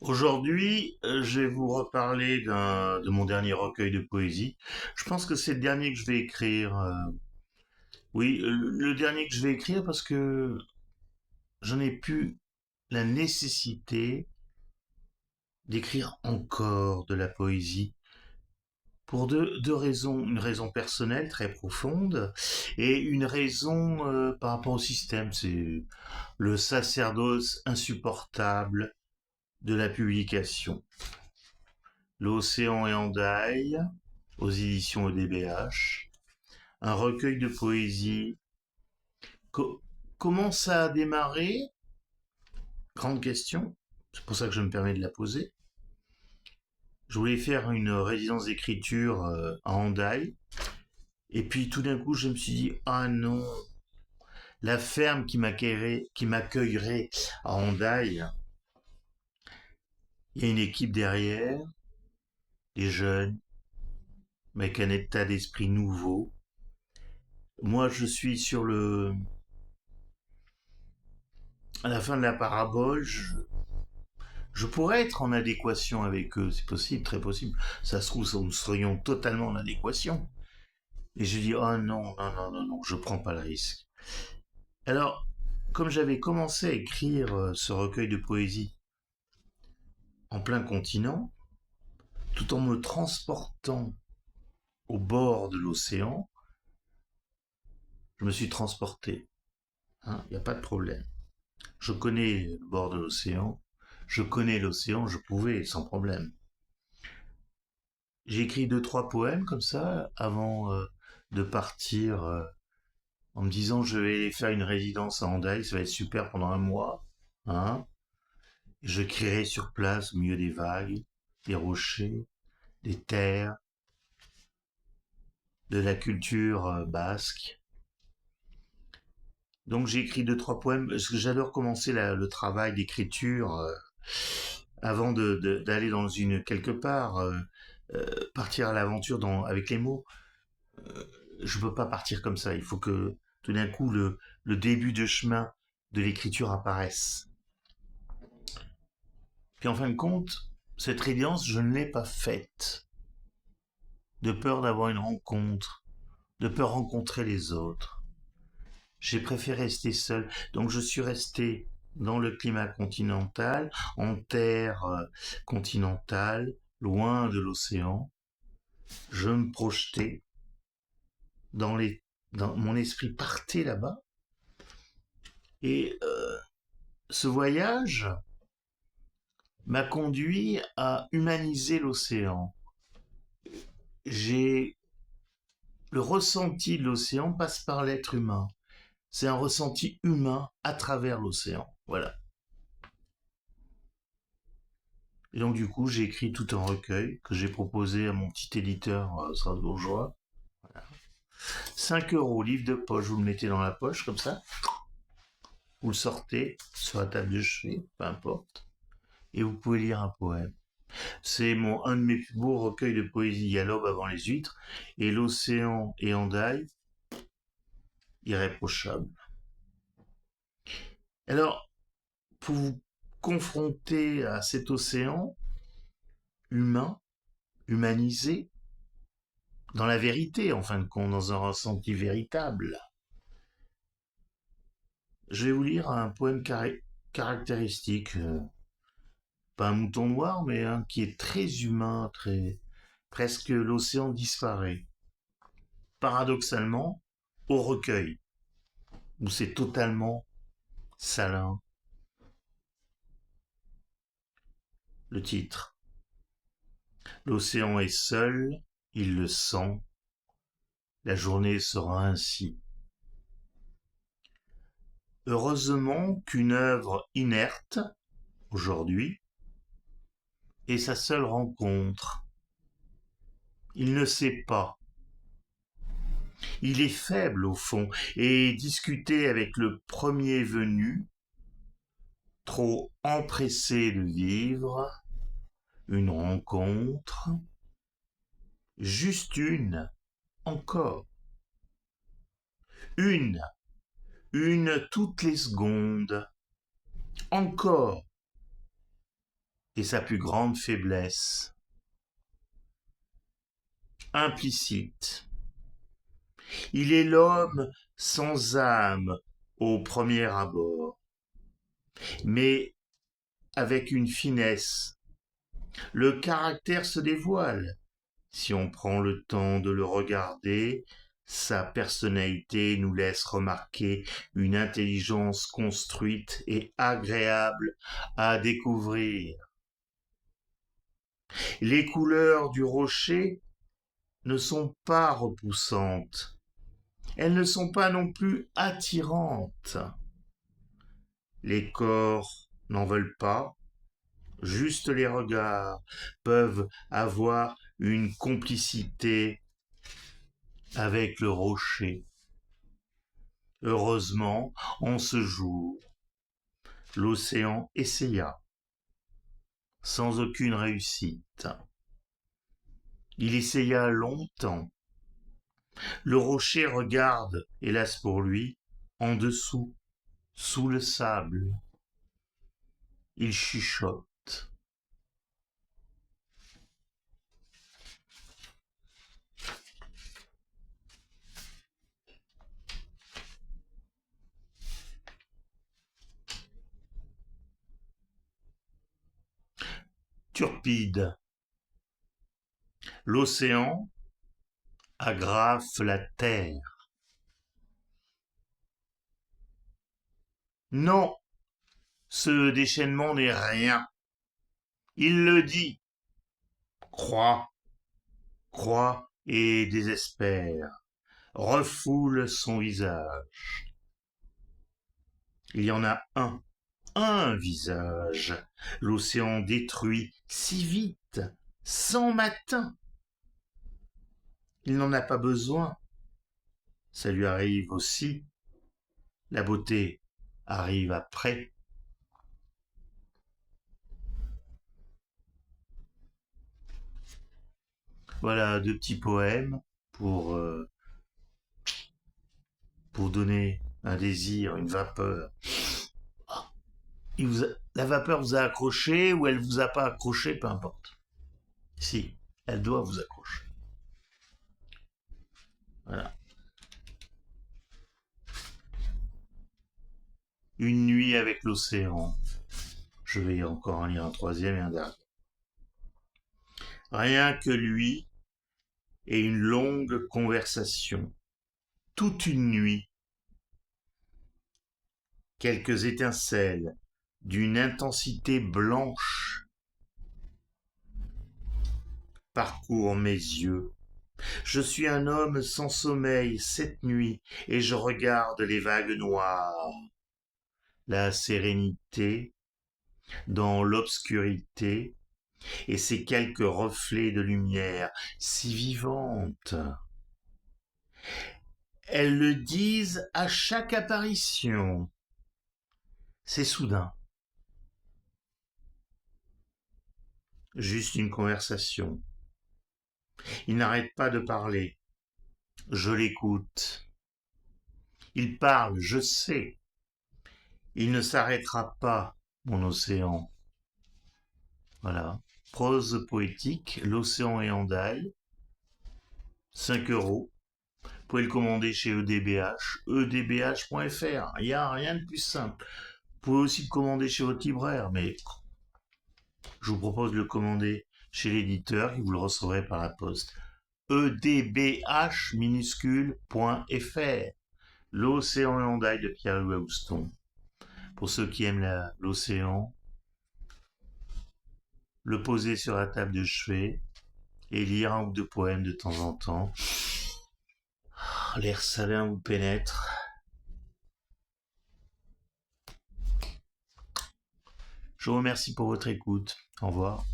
Aujourd'hui, je vais vous reparler de mon dernier recueil de poésie. Je pense que c'est le dernier que je vais écrire. Oui, le dernier que je vais écrire parce que j'en ai plus la nécessité d'écrire encore de la poésie. Pour deux raisons. Une raison personnelle très profonde et une raison par rapport au système. C'est le sacerdoce insupportable de la publication. L'océan et Hendaye, aux éditions EDBH, un recueil de poésie. Co- Comment ça a démarré? Grande question. C'est pour ça que je me permets de la poser. Je voulais faire une résidence d'écriture à Hendaye. Et puis tout d'un coup, je me suis dit, ah non, la ferme qui m'accueillerait à Hendaye, il y a une équipe derrière, des jeunes, avec un état d'esprit nouveau. Moi, je suis à la fin de la parabole, je pourrais être en adéquation avec eux, c'est possible, très possible. Ça se trouve, nous serions totalement en adéquation. Et je dis, oh non, non, non, non, non, je prends pas le risque. Alors, comme j'avais commencé à écrire ce recueil de poésie en plein continent, tout en me transportant au bord de l'océan, je me suis transporté. Il n'y a pas de problème. Je connais le bord de l'océan, je connais l'océan, je pouvais sans problème. J'ai écrit deux, trois poèmes comme ça avant de partir en me disant je vais faire une résidence à Hendaye, ça va être super pendant un mois. Hein. Je créerai sur place au milieu des vagues, des rochers, des terres, de la culture basque. Donc j'ai écrit deux, trois poèmes, parce que j'adore commencer le travail d'écriture avant d'aller dans une quelque part, partir à l'aventure avec les mots. Je peux pas partir comme ça. Il faut que tout d'un coup le début de chemin de l'écriture apparaisse. Puis en fin de compte, cette résidence, je ne l'ai pas faite. De peur d'avoir une rencontre, de peur de rencontrer les autres. J'ai préféré rester seul. Donc je suis resté dans le climat continental, en terre continentale, loin de l'océan. Je me projetais dans les, dans mon esprit partait là-bas. Et ce voyage m'a conduit à humaniser l'océan. J'ai Le ressenti de l'océan passe par l'être humain. C'est un ressenti humain à travers l'océan. Voilà. Et donc du coup, j'ai écrit tout un recueil que j'ai proposé à mon petit éditeur strasbourgeois. 5 € livre de poche, vous le mettez dans la poche comme ça, vous le sortez sur la table de chevet, peu importe, et vous pouvez lire un poème. C'est un de mes plus beaux recueils de poésie à l'aube avant les huîtres, et l'océan et Hendaye, irréprochable. Alors, pour vous confronter à cet océan humain, humanisé, dans la vérité, en fin de compte, dans un ressenti véritable, je vais vous lire un poème caractéristique, pas un mouton noir, mais un qui est très humain, très presque l'océan disparaît. Paradoxalement, au recueil, où c'est totalement salin. Le titre. L'océan est seul, il le sent, la journée sera ainsi. Heureusement qu'une œuvre inerte, aujourd'hui, est sa seule rencontre. Il ne sait pas. Il est faible au fond, et discuter avec le premier venu, trop empressé de vivre, une rencontre, juste une, encore, une, une toutes les secondes, encore, et sa plus grande faiblesse, implicite. Il est l'homme sans âme au premier abord, mais avec une finesse. Le caractère se dévoile. Si on prend le temps de le regarder, sa personnalité nous laisse remarquer une intelligence construite et agréable à découvrir. Les couleurs du rocher ne sont pas repoussantes. Elles ne sont pas non plus attirantes. Les corps n'en veulent pas. Juste les regards peuvent avoir une complicité avec le rocher. Heureusement, en ce jour, l'océan essaya, sans aucune réussite. Il essaya longtemps. Le rocher regarde, hélas pour lui, en dessous, sous le sable. Il chuchote. Turpide. L'océan agrafe la terre. Non, ce déchaînement n'est rien. Il le dit. Croit et désespère, refoule son visage. Il y en a un visage. L'océan détruit si vite, sans matin. Il n'en a pas besoin. Ça lui arrive aussi. La beauté arrive après. Voilà 2 petits poèmes pour donner un désir, une vapeur. La vapeur vous a accroché ou elle vous a pas accroché, peu importe. Si, elle doit vous accrocher. Voilà. Une nuit avec l'océan. Je vais encore en lire un troisième et un dernier. Rien que lui et une longue conversation. Toute une nuit. Quelques étincelles d'une intensité blanche parcourent mes yeux. Je suis un homme sans sommeil cette nuit et je regarde les vagues noires. La sérénité dans l'obscurité et ces quelques reflets de lumière si vivantes. Elles le disent à chaque apparition. C'est soudain. Juste une conversation. Il n'arrête pas de parler. Je l'écoute. Il parle, je sais. Il ne s'arrêtera pas, mon océan. Voilà. Prose poétique, l'océan et Hendaye. 5 €. Vous pouvez le commander chez EDBH, edbh.fr. Il n'y a rien de plus simple. Vous pouvez aussi le commander chez votre libraire, mais je vous propose de le commander chez l'éditeur et vous le recevrez par la poste. edbh minuscule.fr. L'océan et Hendaye de Pierre-Louis Houston. Pour ceux qui aiment l'océan, le poser sur la table de chevet et lire 1 ou 2 poèmes de temps en temps. L'air salin vous pénètre. Je vous remercie pour votre écoute. Au revoir.